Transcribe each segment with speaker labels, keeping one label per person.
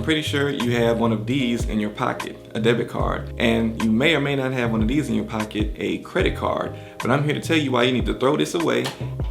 Speaker 1: pretty sure you have one of these in your pocket, a debit card, and you may or may not have one of these in your pocket, a credit card. But I'm here to tell you why you need to throw this away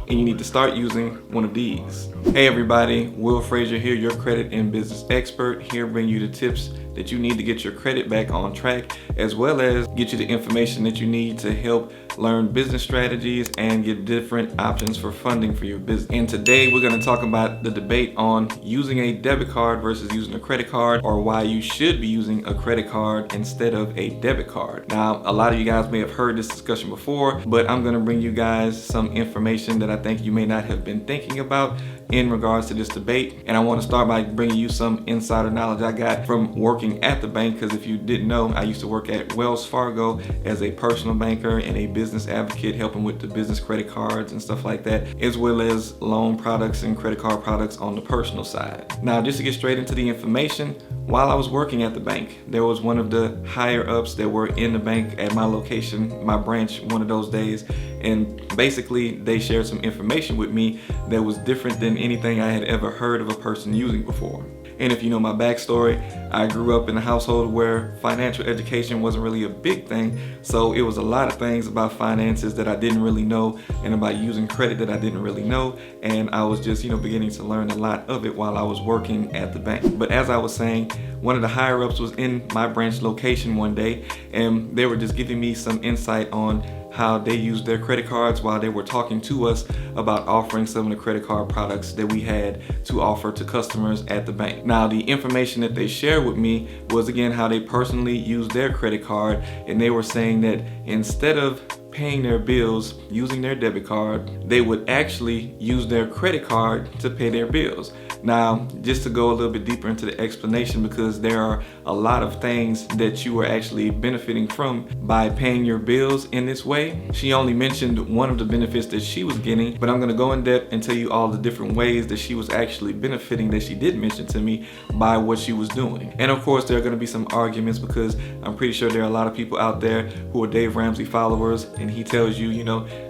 Speaker 1: and you need to start using one of these. Hey everybody, Will Frazier here, your credit and business expert, here bring you the tips that you need to get your credit back on track, as well as get you the information that you need to help learn business strategies and get different options for funding for your business. And today we're going to talk about the debate on using a debit card versus using a credit card, or why you should be using a credit card instead of a debit card. Now, a lot of you guys may have heard this discussion before, but I'm going to bring you guys some information that I think you may not have been thinking about in regards to this debate. And I want to start by bringing you some insider knowledge I got from working at the bank, because if you didn't know, I used to work at Wells Fargo as a personal banker and a business advocate, helping with the business credit cards and stuff like that, as well as loan products and credit card products on the personal side. Now, just to get straight into the information, while I was working at the bank, there was one of the higher ups that were in the bank at my location, my branch, one of those days, and basically they shared some information with me that was different than anything I had ever heard of a person using before. And if you know my backstory, I grew up in a household where financial education wasn't really a big thing, so it was a lot of things about finances that I didn't really know, and about using credit that I didn't really know, and I was just, beginning to learn a lot of it while I was working at the bank. But as I was saying, one of the higher ups was in my branch location one day, and they were just giving me some insight on how they used their credit cards while they were talking to us about offering some of the credit card products that we had to offer to customers at the bank. Now, the information that they shared with me was, again, how they personally used their credit card, and they were saying that instead of paying their bills using their debit card, they would actually use their credit card to pay their bills. Now, just to go a little bit deeper into the explanation, because there are a lot of things that you are actually benefiting from by paying your bills in this way. She only mentioned one of the benefits that she was getting, but I'm going to go in depth and tell you all the different ways that she was actually benefiting that she did mention to me by what she was doing. And of course, there are going to be some arguments, because I'm pretty sure there are a lot of people out there who are Dave Ramsey followers, and he tells you,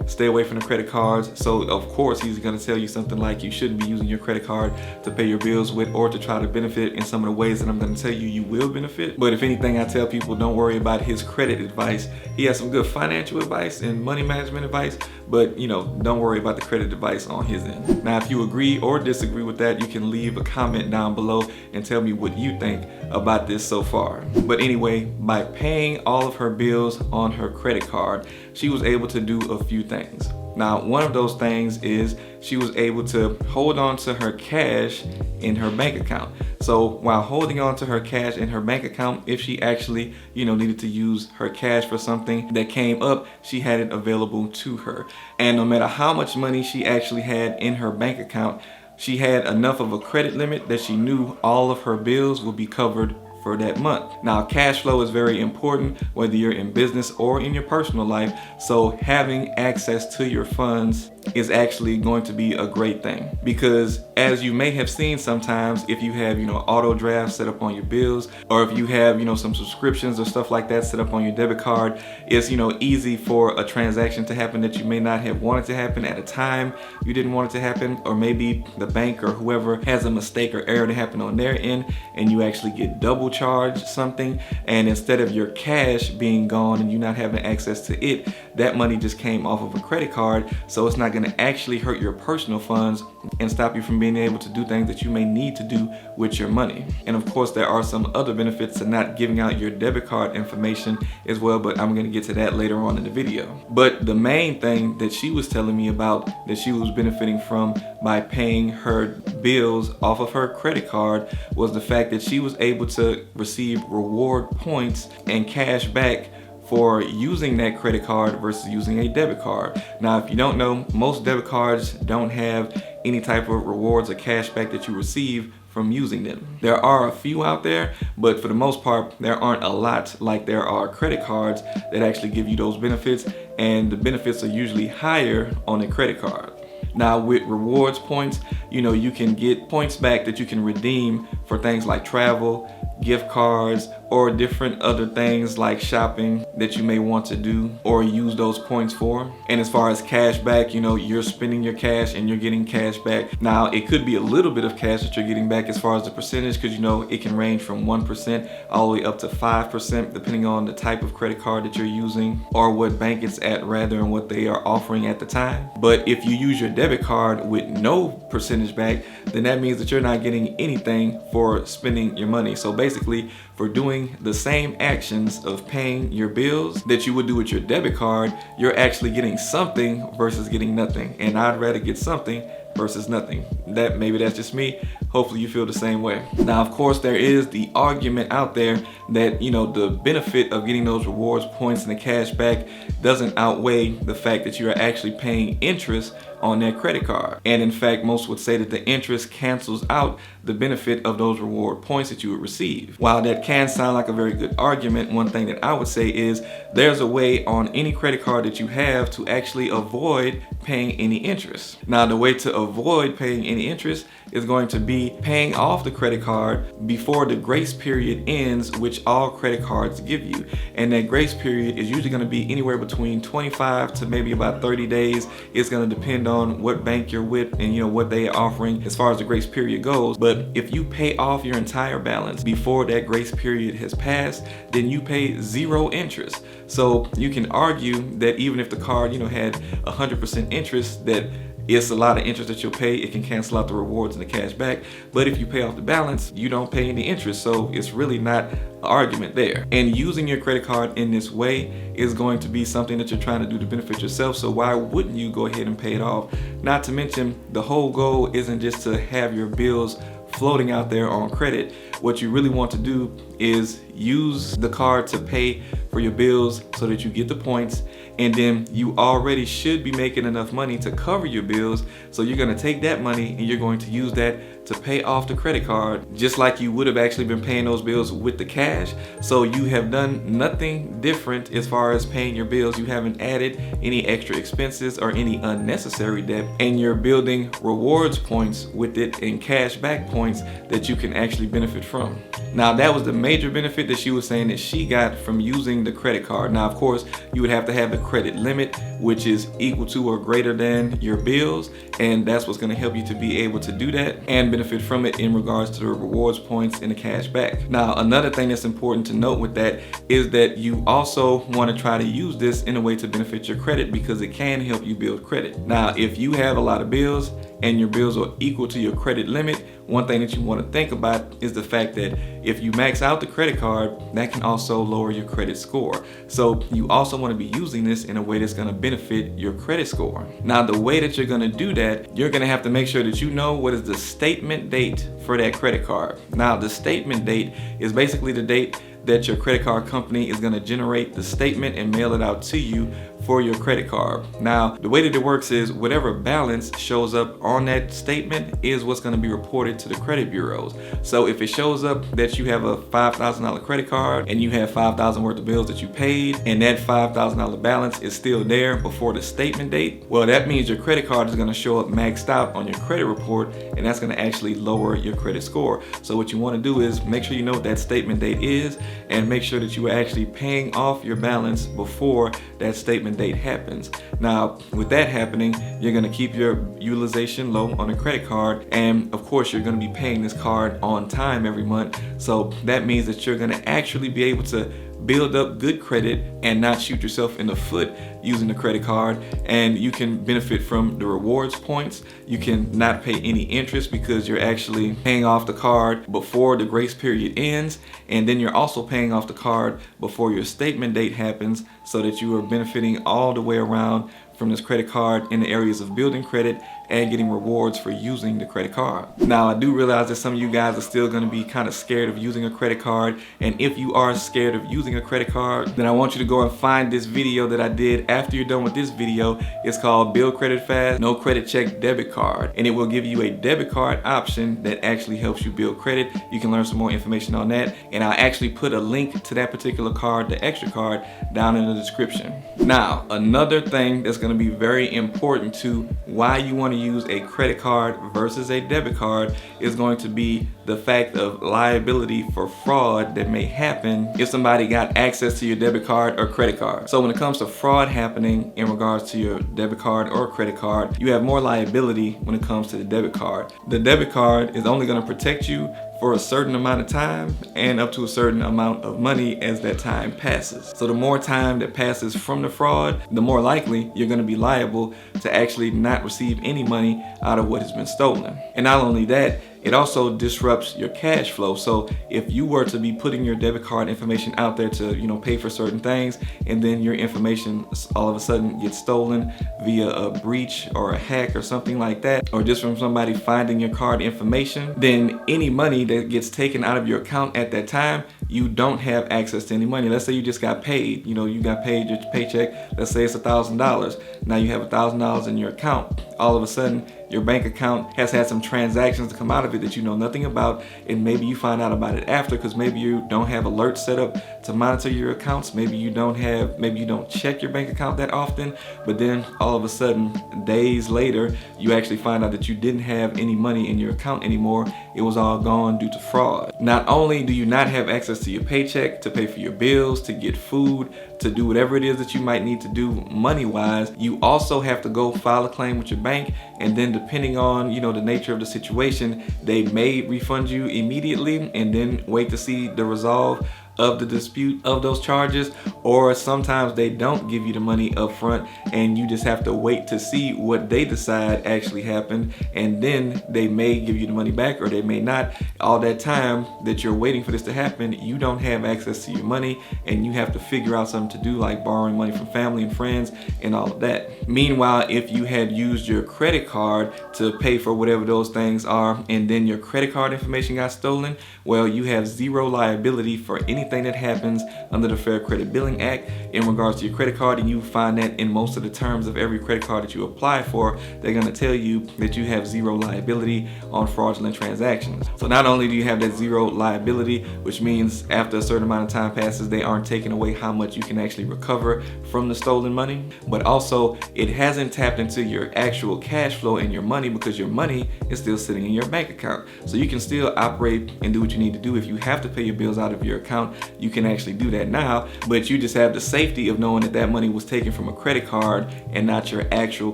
Speaker 1: stay away from the credit cards. So of course he's going to tell you something like you shouldn't be using your credit card to pay your bills with, or to try to benefit in some of the ways that I'm going to tell you will benefit. But if anything, I tell people don't worry about his credit advice. He has some good financial advice and money management advice, but don't worry about the credit advice on his end. Now, if you agree or disagree with that, you can leave a comment down below and tell me what you think about this so far. But anyway, by paying all of her bills on her credit card, she was able to do a few things. Now, one of those things is she was able to hold on to her cash in her bank account. So while holding on to her cash in her bank account, if she actually, needed to use her cash for something that came up, she had it available to her. And no matter how much money she actually had in her bank account, she had enough of a credit limit that she knew all of her bills would be covered for that month. Now, cash flow is very important, whether you're in business or in your personal life. So having access to your funds is actually going to be a great thing, because as you may have seen sometimes, if you have auto drafts set up on your bills, or if you have some subscriptions or stuff like that set up on your debit card, it's easy for a transaction to happen that you may not have wanted to happen at a time you didn't want it to happen, or maybe the bank or whoever has a mistake or error to happen on their end, and you actually get double charged something, and instead of your cash being gone and you not having access to it, that money just came off of a credit card. So it's not going to actually hurt your personal funds and stop you from being able to do things that you may need to do with your money. And of course, there are some other benefits to not giving out your debit card information as well, but I'm going to get to that later on in the video. But the main thing that she was telling me about that she was benefiting from by paying her bills off of her credit card was the fact that she was able to receive reward points and cash back for using that credit card versus using a debit card. Now, if you don't know, most debit cards don't have any type of rewards or cash back that you receive from using them. There are a few out there, but for the most part, there aren't a lot like there are credit cards that actually give you those benefits, and the benefits are usually higher on a credit card. Now, with rewards points, you can get points back that you can redeem for things like travel, gift cards, or different other things like shopping that you may want to do or use those points for. And as far as cash back, you're spending your cash and you're getting cash back. Now, it could be a little bit of cash that you're getting back as far as the percentage, because it can range from 1% all the way up to 5%, depending on the type of credit card that you're using or what bank it's at rather, and what they are offering at the time. But if you use your debit card with no percentage back, then that means that you're not getting anything for spending your money. So basically, for doing the same actions of paying your bills that you would do with your debit card, you're actually getting something versus getting nothing. And I'd rather get something versus nothing. Maybe that's just me. Hopefully you feel the same way. Now, of course, there is the argument out there that, the benefit of getting those rewards points and the cash back doesn't outweigh the fact that you are actually paying interest on that credit card. And in fact, most would say that the interest cancels out the benefit of those reward points that you would receive. While that can sound like a very good argument, one thing that I would say is there's a way on any credit card that you have to actually avoid paying any interest. Now, the way to avoid paying any interest is going to be paying off the credit card before the grace period ends, which all credit cards give you. And that grace period is usually going to be anywhere between 25 to maybe about 30 days. It's going to depend on what bank you're with and what they are offering as far as the grace period goes. But if you pay off your entire balance before that grace period has passed, then you pay 0 interest. So you can argue that even if the card had 100% interest, that it's a lot of interest that you'll pay. It can cancel out the rewards and the cash back. But if you pay off the balance, you don't pay any interest. So it's really not an argument there. And using your credit card in this way is going to be something that you're trying to do to benefit yourself. So why wouldn't you go ahead and pay it off? Not to mention, the whole goal isn't just to have your bills floating out there on credit. What you really want to do is use the card to pay for your bills so that you get the points, and then you already should be making enough money to cover your bills. So you're going to take that money and you're going to use that to pay off the credit card, just like you would have actually been paying those bills with the cash. So you have done nothing different as far as paying your bills. You haven't added any extra expenses or any unnecessary debt, and you're building rewards points with it and cash back points that you can actually benefit from. Now, that was the major benefit that she was saying that she got from using the credit card. Now, of course, you would have to have the credit limit, which is equal to or greater than your bills, and that's what's going to help you to be able to do that and benefit from it in regards to the rewards points and the cash back. Now, another thing that's important to note with that is that you also want to try to use this in a way to benefit your credit, because it can help you build credit. Now, if you have a lot of bills and your bills are equal to your credit limit, one thing that you want to think about is the fact that if you max out the credit card, that can also lower your credit score. So you also want to be using this in a way that's going to benefit your credit score. Now, the way that you're going to do that, you're going to have to make sure that you know what is the statement date for that credit card. Now, the statement date is basically the date that your credit card company is going to generate the statement and mail it out to you for your credit card. Now, the way that it works is whatever balance shows up on that statement is what's going to be reported to the credit bureaus. So if it shows up that you have a $5,000 credit card and you have $5,000 worth of bills that you paid, and that $5,000 balance is still there before the statement date, well, that means your credit card is going to show up maxed out on your credit report, and that's going to actually lower your credit score. So what you want to do is make sure you know what that statement date is, and make sure that you are actually paying off your balance before that statement date happens. Now, with that happening, you're going to keep your utilization low on a credit card, and of course you're going to be paying this card on time every month. So that means that you're going to actually be able to build up good credit and not shoot yourself in the foot using the credit card, and you can benefit from the rewards points. You can not pay any interest because you're actually paying off the card before the grace period ends, and then you're also paying off the card before your statement date happens, so that you are benefiting all the way around from this credit card in the areas of building credit and getting rewards for using the credit card. Now, I do realize that some of you guys are still going to be kind of scared of using a credit card, and if you are scared of using a credit card, then I want you to go and find this video that I did after you're done with this video. It's called Build Credit Fast, No Credit Check Debit Card, and it will give you a debit card option that actually helps you build credit. You can learn some more information on that, and I'll actually put a link to that particular card, the extra card, down in the description. Now, another thing that's going going to be very important to why you want to use a credit card versus a debit card is going to be the fact of liability for fraud that may happen if somebody got access to your debit card or credit card. So when it comes to fraud happening in regards to your debit card or credit card, you have more liability when it comes to the debit card. The debit card is only going to protect you for a certain amount of time and up to a certain amount of money as that time passes. So the more time that passes from the fraud, the more likely you're going to be liable to actually not receive any money out of what has been stolen. And not only that, it also disrupts your cash flow. So if you were to be putting your debit card information out there to, pay for certain things, and then your information all of a sudden gets stolen via a breach or a hack or something like that, or just from somebody finding your card information, then any money that gets taken out of your account at that time, you don't have access to any money. Let's say you just got paid, you got paid your paycheck, let's say it's $1,000. Now you have $1,000 in your account. All of a sudden, your bank account has had some transactions to come out of it that you know nothing about, and maybe you find out about it after because maybe you don't have alerts set up to monitor your accounts. Maybe you don't check your bank account that often, but then all of a sudden, days later, you actually find out that you didn't have any money in your account anymore. It was all gone due to fraud. Not only do you not have access to your paycheck to pay for your bills, to get food, to do whatever it is that you might need to do money-wise, you also have to go file a claim with your bank, and then depending on the nature of the situation, they may refund you immediately and then wait to see the resolve of the dispute of those charges, or sometimes they don't give you the money up front and you just have to wait to see what they decide actually happened, and then they may give you the money back or they may not. All that time that you're waiting for this to happen, you don't have access to your money and you have to figure out something to do, like borrowing money from family and friends and all of that. Meanwhile, if you had used your credit card to pay for whatever those things are and then your credit card information got stolen, well, you have zero liability for anything that happens under the Fair Credit Billing Act in regards to your credit card, and you find that in most of the terms of every credit card that you apply for, they're going to tell you that you have zero liability on fraudulent transactions. So not only do you have that zero liability, which means after a certain amount of time passes, they aren't taking away how much you can actually recover from the stolen money, but also it hasn't tapped into your actual cash flow and your money because your money is still sitting in your bank account. So you can still operate and do what you need to do. If you have to pay your bills out of your account, you can actually do that now, but you just have the safety of knowing that that money was taken from a credit card and not your actual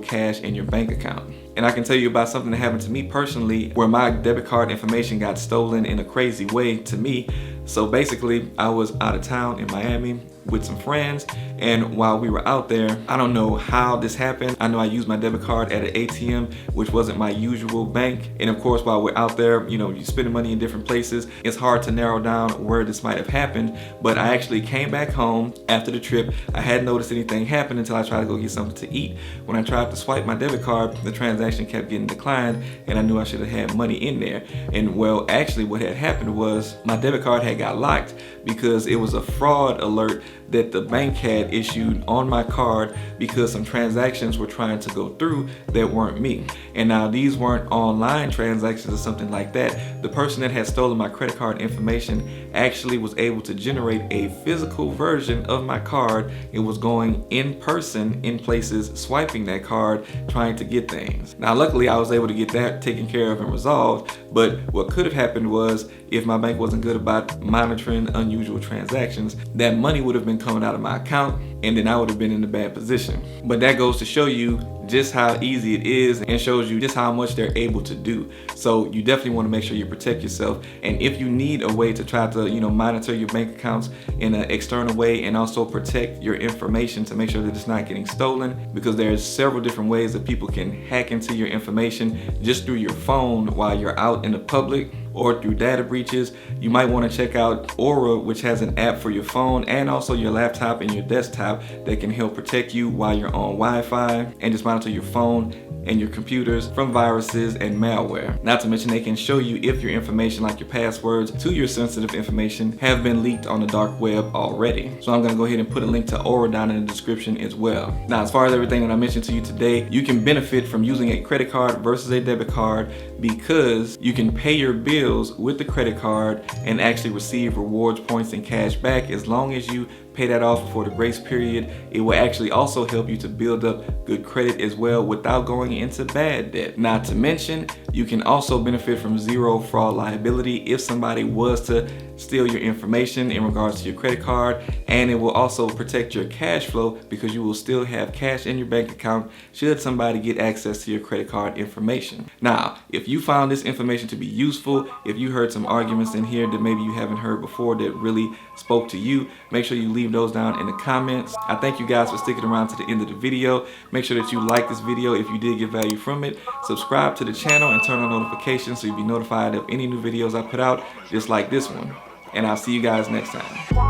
Speaker 1: cash in your bank account. And I can tell you about something that happened to me personally where my debit card information got stolen in a crazy way to me. So basically, I was out of town in Miami with some friends, and while we were out there, I don't know how this happened. I know I used my debit card at an ATM, which wasn't my usual bank. And of course, while we're out there, you're spending money in different places. It's hard to narrow down where this might have happened, but I actually came back home after the trip. I hadn't noticed anything happen until I tried to go get something to eat. When I tried to swipe my debit card, the transaction kept getting declined, and I knew I should have had money in there. And well, actually what had happened was my debit card had got locked because it was a fraud alert that the bank had issued on my card because some transactions were trying to go through that weren't me. And now these weren't online transactions or something like that. The person that had stolen my credit card information actually was able to generate a physical version of my card. It was going in person in places, swiping that card, trying to get things. Now luckily I was able to get that taken care of and resolved, but what could have happened was if my bank wasn't good about monitoring unusual transactions, that money would have been coming out of my account and then I would have been in a bad position. But that goes to show you just how easy it is and shows you just how much they're able to do. So you definitely want to make sure you protect yourself. And if you need a way to try to, monitor your bank accounts in an external way and also protect your information to make sure that it's not getting stolen, because there's several different ways that people can hack into your information just through your phone while you're out in the public or through data breaches. You might want to check out Aura, which has an app for your phone and also your laptop and your desktop that can help protect you while you're on Wi-Fi and just monitor your phone and your computers from viruses and malware. Not to mention they can show you if your information, like your passwords to your sensitive information, have been leaked on the dark web already. So I'm gonna go ahead and put a link to Aura down in the description as well. Now, as far as everything that I mentioned to you today, you can benefit from using a credit card versus a debit card because you can pay your bills with the credit card and actually receive rewards points and cash back as long as you pay that off before the grace period. It will actually also help you to build up good credit as well without going into bad debt. Not to mention, you can also benefit from zero fraud liability if somebody was to steal your information in regards to your credit card, and it will also protect your cash flow because you will still have cash in your bank account should somebody get access to your credit card information. Now, if you found this information to be useful, if you heard some arguments in here that maybe you haven't heard before that really spoke to you, make sure you leave those down in the comments. I thank you guys for sticking around to the end of the video. Make sure that you like this video if you did get value from it. Subscribe to the channel and turn on notifications so you'll be notified of any new videos I put out, just like this one. And I'll see you guys next time.